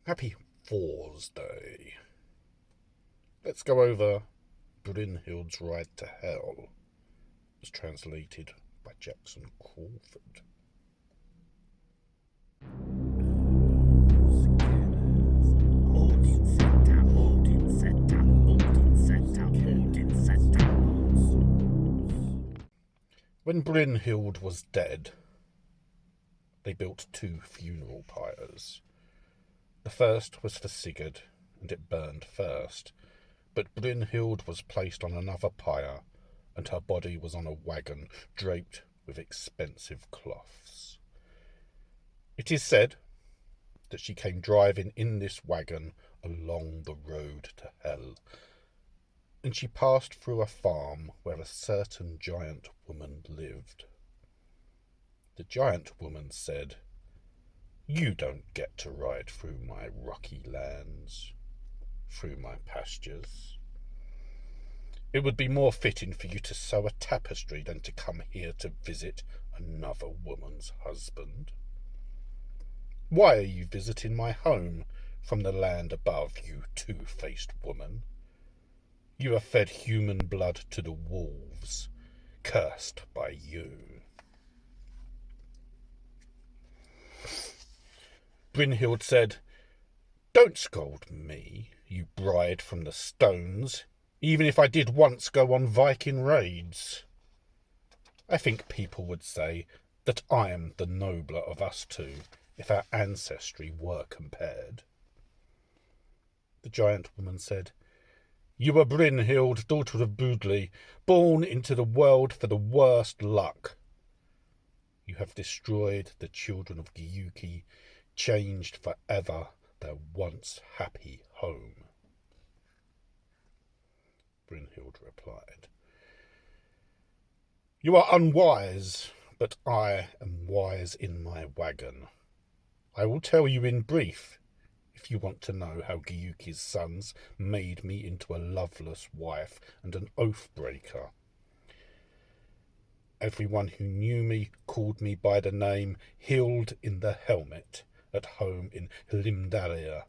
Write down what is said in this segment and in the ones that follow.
Happy Thor's Day. Let's go over Brynhild's Ride to Hell. It was translated by Jackson Crawford. When Brynhild was dead, they built 2 funeral pyres. The first was for Sigurd, and it burned first, but Brynhild was placed on another pyre, and her body was on a wagon draped with expensive cloths. It is said that she came driving in this wagon along the road to hell, and she passed through a farm where a certain giant woman lived. The giant woman said, "You don't get to ride through my rocky lands, through my pastures. It would be more fitting for you to sew a tapestry than to come here to visit another woman's husband. Why are you visiting my home from the land above, you two-faced woman? You have fed human blood to the wolves, cursed by you." Brynhild said, "Don't scold me, you bride from the stones, even if I did once go on Viking raids. I think people would say that I am the nobler of us two if our ancestry were compared." The giant woman said, "You are Brynhild, daughter of Budli, born into the world for the worst luck. You have destroyed the children of Giuki, changed forever their once happy home." Brynhild replied, "You are unwise, but I am wise in my wagon. I will tell you in brief, if you want to know how Giuki's sons made me into a loveless wife and an oath-breaker. Everyone who knew me called me by the name Hild in the Helmet at home in Hlimdalia.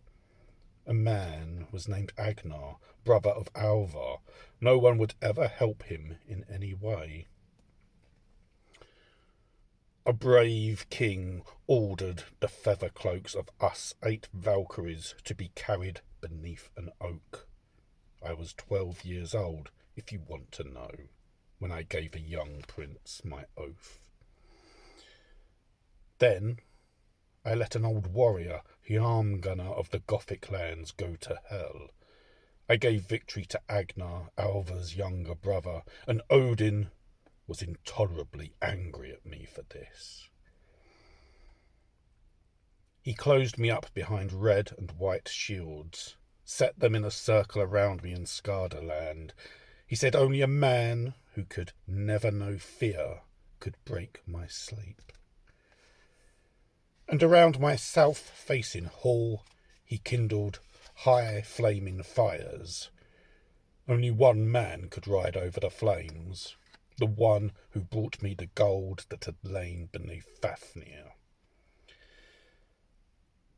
A man was named Agnar, brother of Alvar. No one would ever help him in any way. A brave king ordered the feather cloaks of us 8 Valkyries to be carried beneath an oak. I was 12 years old, if you want to know, when I gave a young prince my oath. Then I let an old warrior, Jarmgunner of the Gothic lands, go to hell. I gave victory to Agnar, Alvar's younger brother, and Odin was intolerably angry at me for this. He closed me up behind red and white shields, set them in a circle around me in Skardaland. He said only a man who could never know fear could break my sleep. And around my south-facing hall he kindled high flaming fires. Only one man could ride over the flames, the one who brought me the gold that had lain beneath Fafnir.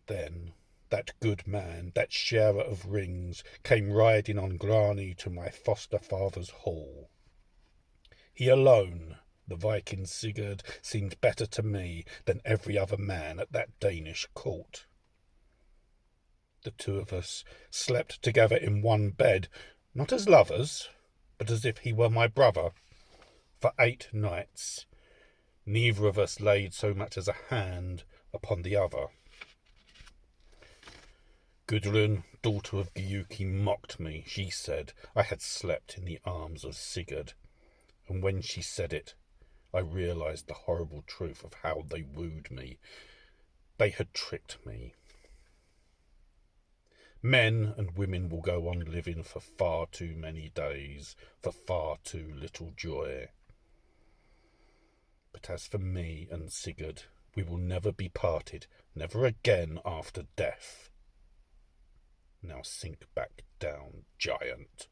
Then that good man, that sharer of rings, came riding on Grani to my foster father's hall. He alone, the Viking Sigurd, seemed better to me than every other man at that Danish court. The 2 of us slept together in one bed, not as lovers, but as if he were my brother, for 8 nights. Neither of us laid so much as a hand upon the other. Gudrun, daughter of Giuki, mocked me. She said I had slept in the arms of Sigurd, and when she said it, I realized the horrible truth of how they wooed me. They had tricked me. Men and women will go on living for far too many days, for far too little joy. But as for me and Sigurd, we will never be parted, never again after death. Now sink back down, giant."